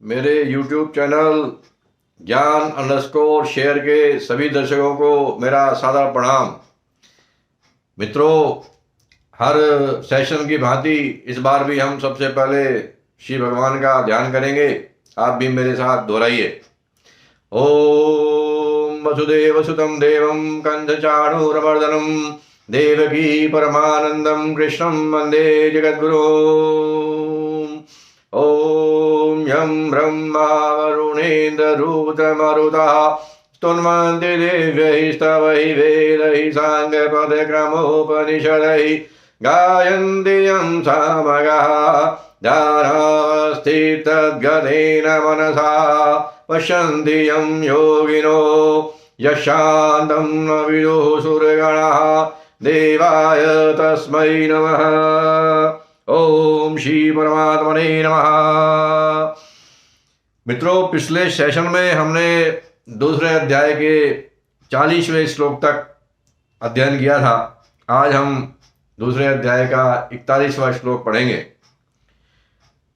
मेरे YouTube channel ज्ञान underscore share के सभी दर्शकों को मेरा सादर प्रणाम। मित्रों, हर सेशन की भांति इस बार भी हम सबसे पहले श्री भगवान का ध्यान करेंगे। आप भी मेरे साथ दोहराइए। ओम वसुदेव सुतं देवं कंसचाणूरमर्दनं देवकी परमानंदं कृष्णं वंदे जगद्गुरुं। ओम यं ब्रह्मा वरुणेन्द्र रुद्रमरुतः स्तुन्वन्ति देव्यैः स्तवैः वेदैः साङ्गपदक्रमोपनिषदैः गायन्ति यं सामगाः ध्यानावस्थितद्गतेन मनसा पश्यन्ति यं योगिनो यशान्तं न विदुः सुरगणाः देवाय तस्मै नमः। ओम श्री परमात्मने नमः। मित्रों, पिछले सेशन में हमने दूसरे अध्याय के 40वें श्लोक तक अध्ययन किया था। आज हम दूसरे अध्याय का 41वां श्लोक पढ़ेंगे।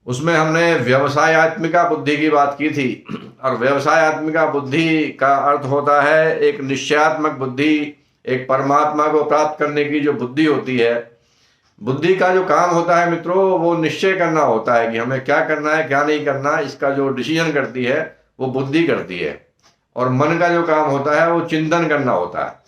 उसमें हमने व्यवसायत्मिका बुद्धि की बात की थी, और व्यवसायत्मिका बुद्धि का अर्थ होता है एक निश्चयात्मक बुद्धि, एक परमात्मा को प्राप्त करने की जो बुद्धि होती है। बुद्धि का जो काम होता है मित्रों, वो निश्चय करना होता है कि हमें क्या करना है क्या नहीं करना। इसका जो डिसीजन करती है वो बुद्धि करती है, और मन का जो काम होता है वो चिंतन करना होता है।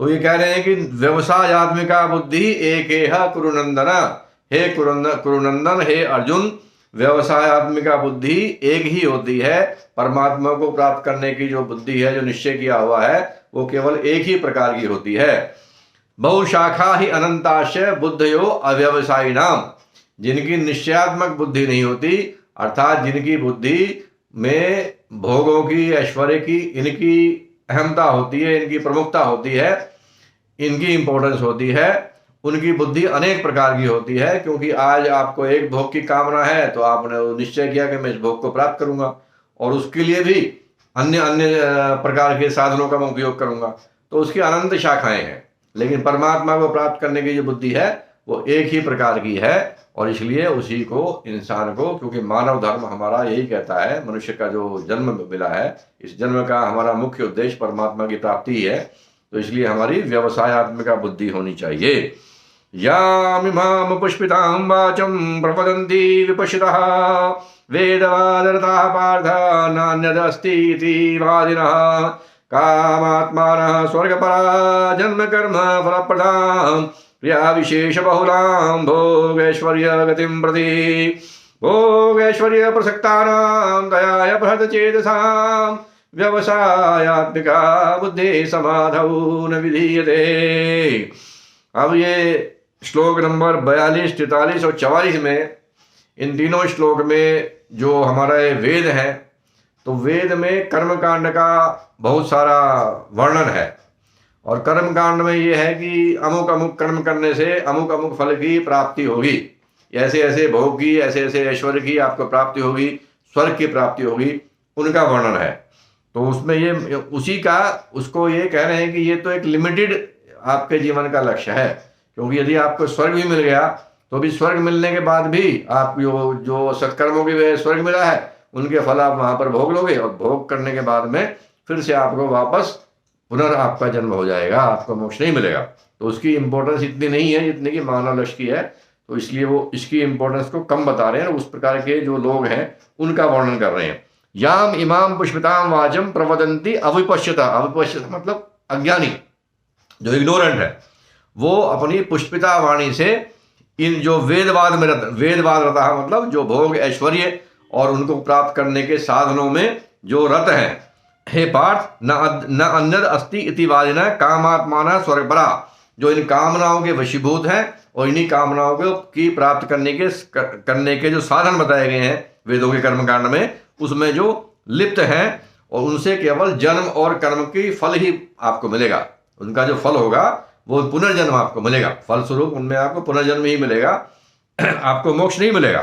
तो ये कह रहे हैं कि व्यवसायत्मिका बुद्धि एकेह कुरुनंदन, हे कुरुनंदन, हे अर्जुन, व्यवसायत्मिका बुद्धि एक ही होती है। परमात्मा को प्राप्त करने की जो बुद्धि है, जो निश्चय किया हुआ है, वो केवल एक ही प्रकार की होती है। बहुशाखा ही अनंताश बुद्धयो अव्यवसायी नाम, जिनकी निश्चयात्मक बुद्धि नहीं होती, अर्थात जिनकी बुद्धि में भोगों की, ऐश्वर्य की, इनकी अहमता होती है, इनकी प्रमुखता होती है, इनकी इंपॉर्टेंस होती है, उनकी बुद्धि अनेक प्रकार की होती है। क्योंकि आज आपको एक भोग की कामना है तो आपने निश्चय किया कि मैं इस भोग को प्राप्त करूंगा, और उसके लिए भी अन्य अन्य प्रकार के साधनों का मैं उपयोग करूंगा। तो उसकी अनंत शाखाएं हैं, लेकिन परमात्मा को प्राप्त करने की जो बुद्धि है वो एक ही प्रकार की है। और इसलिए उसी को, इंसान को, क्योंकि मानव धर्म हमारा यही कहता है, मनुष्य का जो जन्म मिला है, इस जन्म का हमारा मुख्य उद्देश्य परमात्मा की प्राप्ति है। तो इसलिए हमारी व्यवसायत्मिका बुद्धि होनी चाहिए। यामिमां पुष्पितां वाचं प्रवदन्ति विपश्चितः वेदवादरताः पार्थ नान्यदस्तीति वादिनः कामात्मानः स्वर्गपरा जन्म कर्म फलप्रदां क्रिया विशेष बहुलां भोगैश्वर्य गतिं प्रति भोगैश्वर्य प्रसक्तानां दयाय बृहत् चेतसां व्यवसायत्मिका बुद्धि समाधौ न विधीयते। अब ये श्लोक नंबर 42, 43 और 44 में, इन तीनों श्लोक में जो हमारा वेद है, तो वेद में कर्म कांड का बहुत सारा वर्णन है। और कर्म कांड में ये है कि अमुक अमुक कर्म करने से अमुक अमुक फल की प्राप्ति होगी, ऐसे ऐसे भोग की, ऐसे ऐसे ऐश्वर्य की आपको प्राप्ति होगी, स्वर्ग की प्राप्ति होगी, उनका वर्णन है। तो उसमें ये उसी का, उसको ये कह रहे हैं कि ये तो एक लिमिटेड आपके जीवन का लक्ष्य है। क्योंकि यदि आपको स्वर्ग भी मिल गया तो भी स्वर्ग मिलने के बाद भी आप जो सत्कर्मों की वजह स्वर्ग मिला है, उनके फल आप वहां पर भोग लोगे, और भोग करने के बाद में फिर से आपको वापस आपका जन्म हो जाएगा, आपको मोक्ष नहीं मिलेगा। तो उसकी इंपॉर्टेंस इतनी नहीं है जितनी कि मानव लक्ष्य की है। तो इसलिए वो इसकी इंपॉर्टेंस को कम बता रहे हैं, और उस प्रकार के जो लोग हैं उनका वर्णन कर रहे हैं। याम इमाम पुष्पिताम वाचम प्रवदंती अविपश्यता, अविपश्यता मतलब अज्ञानी, जो इग्नोरेंट है, वो अपनी पुष्पिता वाणी से इन जो वेदवाद रता मतलब जो भोग, ऐश्वर्य और उनको प्राप्त करने के साधनों में जो रत हैं, हे पार्थ, न अन्यद अस्ति इति वादिना कामात्माना स्वर्गपरा, जो इन कामनाओं के वशीभूत हैं और इन्हीं कामनाओं को की प्राप्त करने के जो साधन बताए गए हैं वेदों के कर्मकांड में, उसमें जो लिप्त हैं, और उनसे केवल जन्म और कर्म की फल ही आपको मिलेगा। उनका जो फल होगा वो पुनर्जन्म आपको मिलेगा, फलस्वरूप उनमें आपको पुनर्जन्म ही मिलेगा, आपको मोक्ष नहीं मिलेगा।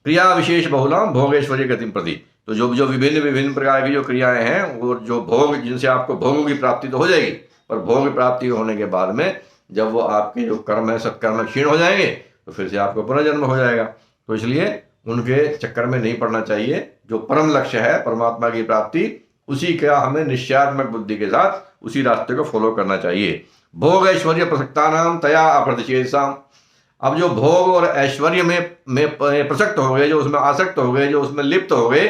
क्रिया विशेष बहुलाम भोगेश्वरी गतिम प्रति, तो जो विभिन्न प्रकार की जो क्रियाएं हैं, वो जो भोग, जिनसे आपको भोगों की प्राप्ति तो हो जाएगी, पर भोग प्राप्ति होने के बाद में जब वो आपके जो कर्म है, सत्कर्म क्षीण हो जाएंगे, तो फिर से आपको पुनर्जन्म हो जाएगा। तो इसलिए उनके चक्कर में नहीं पड़ना चाहिए। जो परम लक्ष्य है परमात्मा की प्राप्ति, उसी का हमें निश्चयात्मक बुद्धि के साथ उसी रास्ते को फॉलो करना चाहिए। भोग ऐश्वर्य प्रसक्ता नाम तया अप्रतिषेधसाम। अब जो भोग और ऐश्वर्य में प्रसक्त हो गए, जो उसमें आसक्त हो गए, जो उसमें लिप्त हो गए,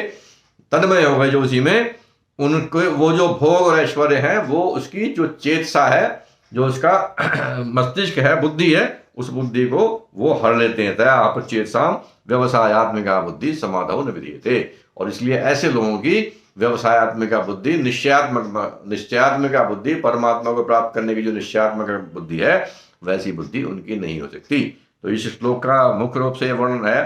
तन्मय हो गए जो उसी में, उनको वो जो भोग और ऐश्वर्य है वो उसकी जो चेतसा है, जो उसका मस्तिष्क है, बुद्धि है, उस बुद्धि को वो हर लेते हैं। तया अपचेतसाम व्यवसायात्मिका बुद्धि समाधौ न विधीयते। और इसलिए ऐसे लोगों की व्यवसायात्मिका बुद्धि, निश्चयात्मिका बुद्धि, परमात्मा को प्राप्त करने की जो निश्चयात्मक बुद्धि है, वैसी बुद्धि उनकी नहीं हो सकती। तो इस श्लोक का मुख्य रूप से वर्णन है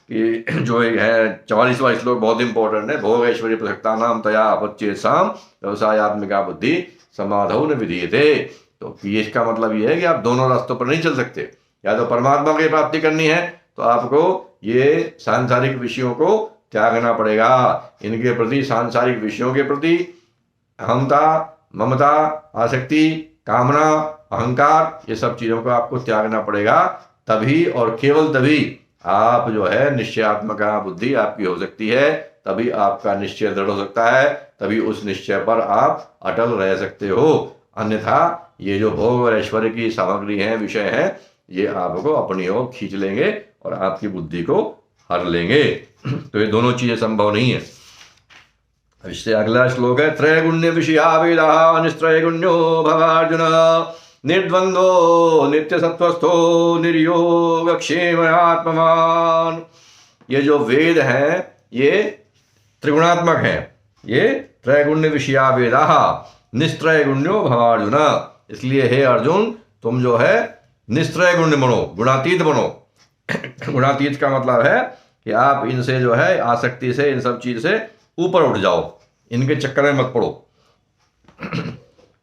कि जो है 44वां श्लोक बहुत इंपॉर्टेंट है। भोग ऐश्वर्य प्रसक्ता नाम तया अपचेतसाम व्यवसायात्मिका बुद्धि समाधौ न विधीयते। तो ये इसका मतलब ये है कि आप दोनों रास्तों पर नहीं चल सकते। या तो परमात्मा की प्राप्ति करनी है तो आपको ये सांसारिक विषयों को त्यागना पड़ेगा। इनके प्रति, सांसारिक विषयों के प्रति अहमता, ममता, आसक्ति, कामना, अहंकार, ये सब चीजों को आपको त्यागना पड़ेगा। तभी और केवल तभी आप जो है निश्चयात्मक बुद्धि आपकी हो सकती है। तभी आपका निश्चय दृढ़ हो सकता है। तभी उस निश्चय पर आप अटल रह सकते हो। अन्यथा ये जो भोग और ऐश्वर्य की सामग्री है, विषय है, ये आपको अपनी ओर खींच लेंगे और आपकी बुद्धि को हर लेंगे। तो ये दोनों चीजें संभव नहीं है। इससे अगला श्लोक है त्रैगुण्य विषया वेदा निस्त्रैगुण्यो भवार्जुन निर्द्वंद्वो नित्य सत्वस्थो निर्योग क्षेम आत्मवान। ये जो वेद हैं ये त्रिगुणात्मक हैं। ये त्रैगुण्य विषया वेदा निस्त्रैगुण्यो भवार्जुन। इसलिए हे अर्जुन, तुम जो है निस्त्रय गुण्य बनो, गुणातीत बनो। गुणातीत का मतलब है कि आप इनसे जो है आसक्ति से, इन सब चीज से ऊपर उठ जाओ, इनके चक्कर में मत पड़ो।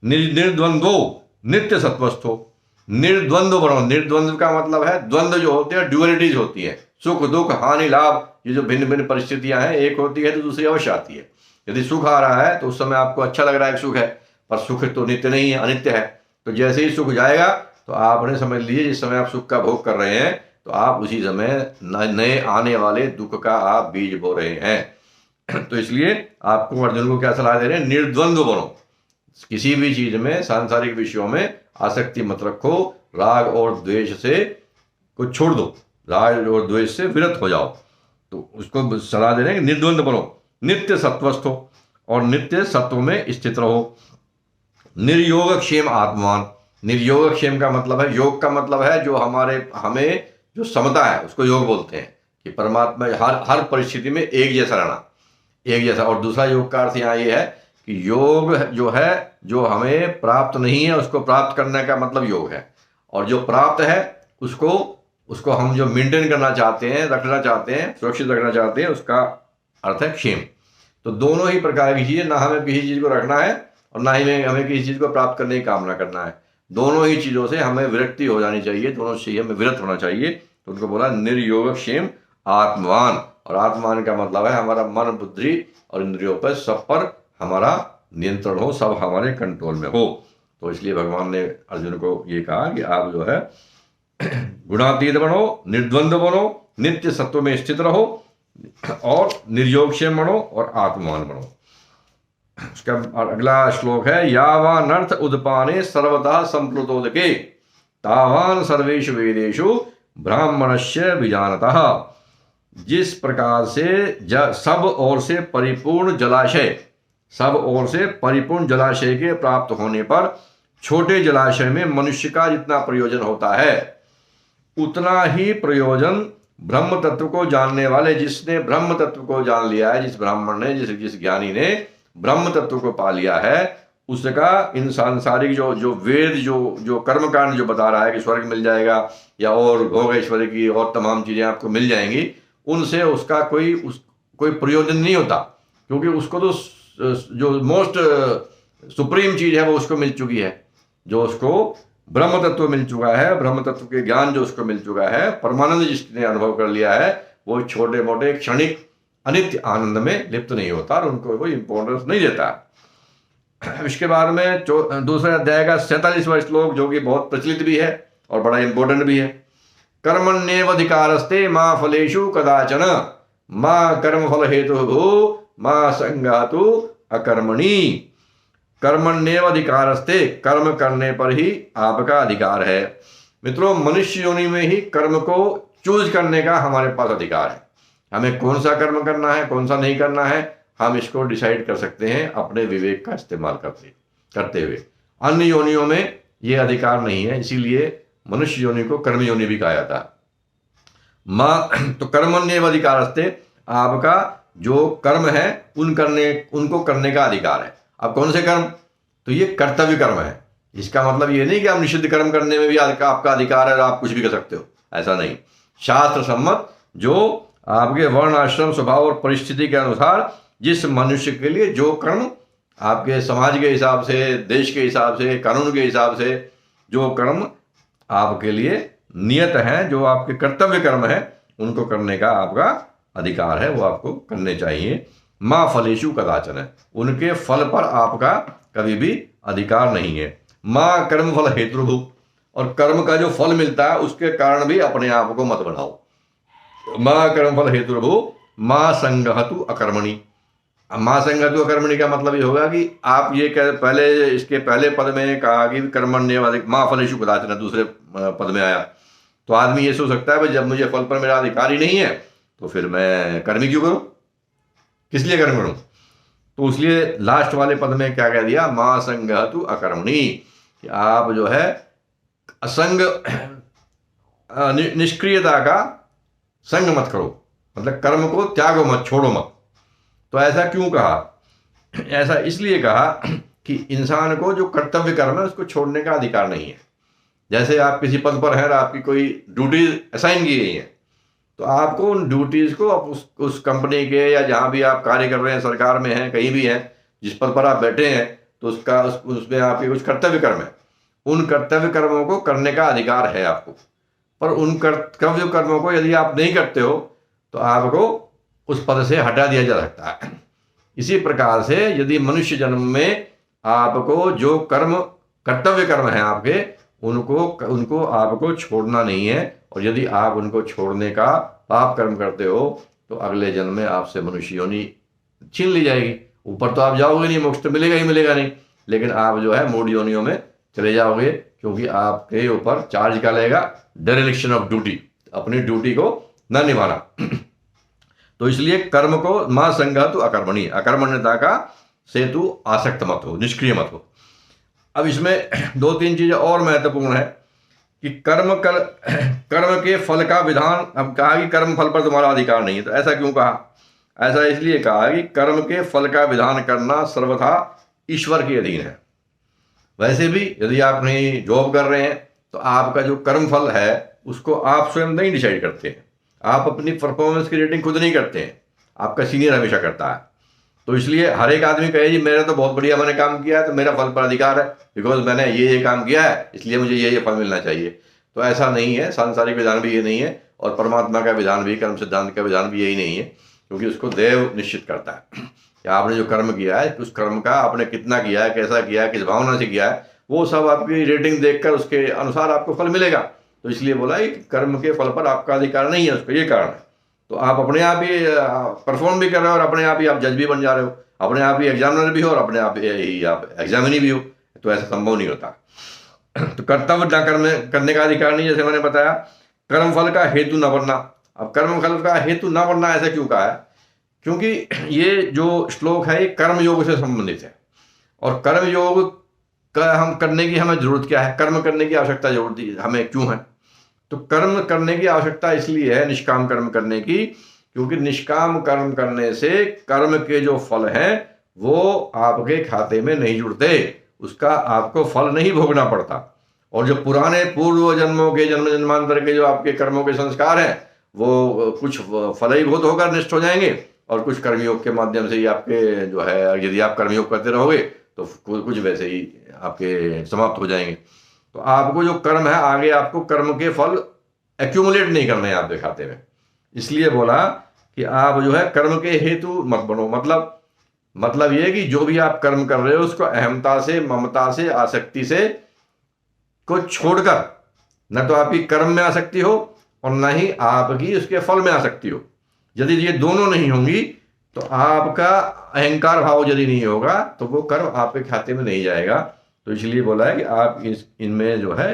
निर्द्वंद्वो नित्य सत्वस्थो, निर्द्वंद्व बनो। निर्द्वंद्व का मतलब है द्वंद्व जो होते हैं, ड्यूअलिटीज होती है, सुख दुख हानि लाभ, ये जो भिन्न भिन्न परिस्थितियां हैं, एक होती है तो दूसरी अवश्य आती है। यदि सुख आ रहा है तो उस समय आपको अच्छा लग रहा है कि सुख है, पर सुख तो नित्य नहीं है, अनित्य है। तो जैसे ही सुख जाएगा तो आपने समझ लीजिए जिस समय आप सुख का भोग कर रहे हैं तो आप उसी समय नए आने वाले दुख का आप बीज बो रहे हैं। तो इसलिए आपको अर्जुन को क्या सलाह दे रहे हैं? निर्द्वंद्व बनो। किसी भी चीज में, सांसारिक विषयों में आसक्ति मत रखो। राग और द्वेष से को छोड़ दो, राग और द्वेष से विरत हो जाओ। तो उसको सलाह दे रहे हैं कि निर्द्वंद्व बनो, नित्य सत्वस्थ हो और नित्य सत्व में स्थित रहो। निर्योग क्षेम आत्मान। निर्योग क्षेम का मतलब है, योग का मतलब है जो हमें जो समता है उसको योग बोलते हैं, कि परमात्मा हर परिस्थिति में एक जैसा रहना, एक जैसा। और दूसरा योग का अर्थ यहाँ ये है कि योग जो है, जो हमें प्राप्त नहीं है उसको प्राप्त करने का मतलब योग है, और जो प्राप्त है उसको हम जो मेंटेन करना चाहते हैं, रखना चाहते हैं, सुरक्षित रखना चाहते हैं, उसका अर्थ है क्षेम। तो दोनों ही प्रकार की चीजें, ना हमें किसी चीज को रखना है और ना ही हमें किसी चीज को प्राप्त करने की कामना करना है। दोनों ही चीजों से हमें विरक्ति हो जानी चाहिए, दोनों से हमें विरत होना चाहिए। तो उनको बोला निर्योग क्षेम आत्मवान। और आत्मवान का मतलब है हमारा मन, बुद्धि और इंद्रियों पर, सब पर हमारा नियंत्रण हो, सब हमारे कंट्रोल में हो। तो इसलिए भगवान ने अर्जुन को ये कहा कि आप जो है गुणातीत बनो, निर्द्वंद्व बनो, नित्य सत्व में स्थित रहो और निर्योगक्षेम बनो और आत्मवान बनो। उसका अगला श्लोक है यावान अर्थ उदपाने सर्वतः संप्लुतोदके तावान सर्वेषु वेदेषु ब्राह्मणस्य विजानतः। जिस प्रकार से सब ओर से परिपूर्ण जलाशय, सब ओर से परिपूर्ण जलाशय के प्राप्त होने पर छोटे जलाशय में मनुष्य का जितना प्रयोजन होता है, उतना ही प्रयोजन ब्रह्म तत्व को जानने वाले, जिसने ब्रह्म तत्व को जान लिया है, जिस ब्राह्मण ने, जिस ज्ञानी ने ब्रह्म तत्व को पा लिया है, उसका इन सांसारिक जो वेद जो कर्मकांड जो बता रहा है कि स्वर्ग मिल जाएगा या और भोग ऐश्वर्य की और तमाम चीजें आपको मिल जाएंगी, उनसे उसका कोई प्रयोजन नहीं होता, क्योंकि उसको तो जो मोस्ट सुप्रीम चीज है वो उसको मिल चुकी है। जो उसको ब्रह्म तत्व मिल चुका है, ब्रह्म तत्व के ज्ञान जो उसको मिल चुका है, परमानंद जिसने अनुभव कर लिया है, वो छोटे मोटे क्षणिक अनित्य आनंद में लिप्त नहीं होता और उनको कोई इंपॉर्टेंस नहीं देता। इसके बाद में दूसरे अध्याय का 47वां श्लोक, जो कि बहुत प्रचलित भी है और बड़ा इंपॉर्टेंट भी है। कर्मण्येवाधिकारस्ते मा फलेषु कदाचन माँ कर्म फल हेतु भू माँ संगातु अकर्मणि। कर्मण्येव अधिकारस्ते, कर्म करने पर ही आपका अधिकार है। मित्रों, मनुष्य योनि में ही कर्म को चूज करने का हमारे पास अधिकार है। हमें कौन सा कर्म करना है, कौन सा नहीं करना है, हम इसको डिसाइड कर सकते हैं अपने विवेक का इस्तेमाल करते हुए। अन्य योनियों में ये अधिकार नहीं है, इसीलिए मनुष्य योनि को कर्म योनि भी कहा जाता है। माँ तो कर्मण्येव अधिकारस्ते, आपका जो कर्म है उनको करने का अधिकार है। अब कौन से कर्म? तो ये कर्तव्य कर्म है। इसका मतलब ये नहीं कि आप निषिद्ध कर्म करने में भी आपका अधिकार है और आप कुछ भी कर सकते हो, ऐसा नहीं। शास्त्र सम्मत जो आपके वर्ण आश्रम स्वभाव और परिस्थिति के अनुसार जिस मनुष्य के लिए जो कर्म आपके समाज के हिसाब से, देश के हिसाब से, कानून के हिसाब से जो कर्म आपके लिए नियत हैं, जो आपके कर्तव्य कर्म है, उनको करने का आपका अधिकार है, वो आपको करने चाहिए। माँ फलेषु कदाचन है, उनके फल पर आपका कभी भी अधिकार नहीं है। माँ कर्म फल हेतुर्भु, और कर्म का जो फल मिलता है उसके कारण भी अपने आप को मत बनाओ। माँ कर्म फल हेतुर्भु माँ संगहतु अकर्मणि। माँ संगहतु अकर्मणि का मतलब ये होगा कि आप ये इसके पहले पद में कहा कि कर्मण्येव माँ फलेषु कदाचन, दूसरे पद में आया, तो आदमी ये सोच सकता है भाई जब मुझे फल पर मेरा अधिकार ही नहीं है तो फिर मैं कर्म क्यों करूं, किस लिए कर्म करूं? तो इसलिए लास्ट वाले पद में क्या कह दिया, माँ संगहतु अकर्मणि, कि आप जो है असंग निष्क्रियता का संग मत करो, मतलब कर्म को त्यागो मत, छोड़ो मत। तो ऐसा क्यों कहा? ऐसा इसलिए कहा कि इंसान को जो कर्तव्य कर्म है उसको छोड़ने का अधिकार नहीं है। जैसे आप किसी पद पर हैं और आपकी कोई ड्यूटीज असाइन की गई है, तो आपको उन ड्यूटीज को उस कंपनी के या जहाँ भी आप कार्य कर रहे हैं, सरकार में हैं, कहीं भी हैं, जिस पद पर आप बैठे हैं, तो उसमें आपके कुछ कर्तव्य कर्म है। उन कर्तव्य कर्मों को करने का अधिकार है आपको, पर उन कर्तव्य कर्मों को यदि आप नहीं करते हो तो आपको उस पद से हटा दिया जा सकता है। इसी प्रकार से यदि मनुष्य जन्म में आपको जो कर्तव्य कर्म है आपके, उनको आपको छोड़ना नहीं है, और यदि आप उनको छोड़ने का पाप कर्म करते हो तो अगले जन्म में आपसे मनुष्य योनि छीन ली जाएगी। ऊपर तो आप जाओगे नहीं, मोक्ष तो मिलेगा ही मिलेगा नहीं, लेकिन आप जो है मूढ़ योनियों में चले जाओगे, क्योंकि आपके ऊपर चार्ज क्या लगेगा, डेरिलिक्शन ऑफ ड्यूटी, अपनी ड्यूटी को न निभाना। तो इसलिए कर्म को माँ संगहतु अकर्मणि, अकर्मण्यता का सेतु आसक्त मत हो, निष्क्रिय मत हो। अब इसमें दो तीन चीजें और महत्वपूर्ण है कि कर्म के फल का विधान। अब कहा कि कर्म फल पर तुम्हारा अधिकार नहीं है, तो ऐसा क्यों कहा? ऐसा इसलिए कहा कि कर्म के फल का विधान करना सर्वथा ईश्वर के अधीन है। वैसे भी यदि आप कहीं जॉब कर रहे हैं तो आपका जो कर्म फल है उसको आप स्वयं नहीं डिसाइड करते हैं, आप अपनी परफॉर्मेंस की रेटिंग खुद नहीं करते हैं, आपका सीनियर हमेशा करता है। तो इसलिए हर एक आदमी कहे जी मेरा तो बहुत बढ़िया मैंने काम किया है तो मेरा फल पर अधिकार है, बिकॉज मैंने ये काम किया है इसलिए मुझे ये फल मिलना चाहिए। तो ऐसा नहीं है, सांसारिक विधान भी ये नहीं है, और परमात्मा का विधान भी, कर्म सिद्धांत का विधान भी यही नहीं है, क्योंकि उसको देव निश्चित करता है कि आपने जो कर्म किया है उस कर्म का आपने कितना किया है, कैसा किया है, किस भावना से किया है, वो सब आपकी रेटिंग देखकर उसके अनुसार आपको फल मिलेगा। तो इसलिए बोला कि कर्म के फल पर आपका अधिकार नहीं है, उसका ये कारण है। तो आप अपने आप ही परफॉर्म भी कर रहे हो और अपने आप ही आप जज भी बन जा रहे हो, अपने आप ही एग्जामिनर भी हो और अपने आप ही आप एग्जामिनी भी हो, तो ऐसा संभव नहीं होता। तो कर्तव्य न करने का अधिकार नहीं, जैसे मैंने बताया। कर्म फल का हेतु न बनना। अब कर्म फल का हेतु न बनना ऐसा क्यों कहा है? क्योंकि ये जो श्लोक है ये कर्म योग से संबंधित है, और कर्म योग का हम करने की हमें जरूरत क्या है, कर्म करने की आवश्यकता जरूरत हमें क्यों है? तो कर्म करने की आवश्यकता इसलिए है, निष्काम कर्म करने की, क्योंकि निष्काम कर्म करने से कर्म के जो फल हैं वो आपके खाते में नहीं जुड़ते, उसका आपको फल नहीं भोगना पड़ता। और जो पुराने पूर्व जन्मों के जन्म जन्मांतर के जो आपके कर्मों के संस्कार हैं वो कुछ फलीभूत होकर नष्ट हो जाएंगे, और कुछ कर्मयोग के माध्यम से ही आपके जो है, यदि आप कर्मयोग करते रहोगे तो कुछ वैसे ही आपके समाप्त हो जाएंगे। तो आपको जो कर्म है आगे आपको कर्म के फल एक्यूमुलेट नहीं करने हैं आपके खाते में। इसलिए बोला कि आप जो है कर्म के हेतु मत बनो। मतलब ये कि जो भी आप कर्म कर रहे हो उसको अहमता से, ममता से, आसक्ति से को छोड़कर, न तो आपकी कर्म में आसक्ति हो और न ही आपकी उसके फल में आसक्ति हो। यदि ये दोनों नहीं होंगी तो आपका अहंकार भाव यदि नहीं होगा तो वो कर्म आपके खाते में नहीं जाएगा। तो इसलिए बोला है कि आप इनमें जो है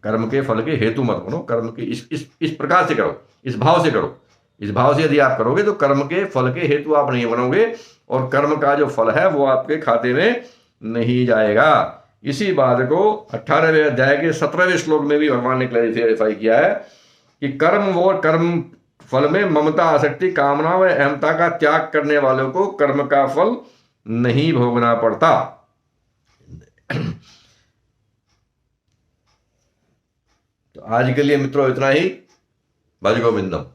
कर्म के फल के हेतु मत बनो, कर्म के इस प्रकार से करो, इस भाव से करो। इस भाव से यदि आप करोगे तो कर्म के फल के हेतु आप नहीं बनोगे और कर्म का जो फल है वो आपके खाते में नहीं जाएगा। इसी बात को 18वें अध्याय के 17वें श्लोक में भी भगवान ने क्लैरिफाई किया है कि कर्म फल में ममता, आसक्ति, कामना व अहमता का त्याग करने वालों को कर्म का फल नहीं भोगना पड़ता। तो आज के लिए मित्रों इतना ही। भज गोविंदम।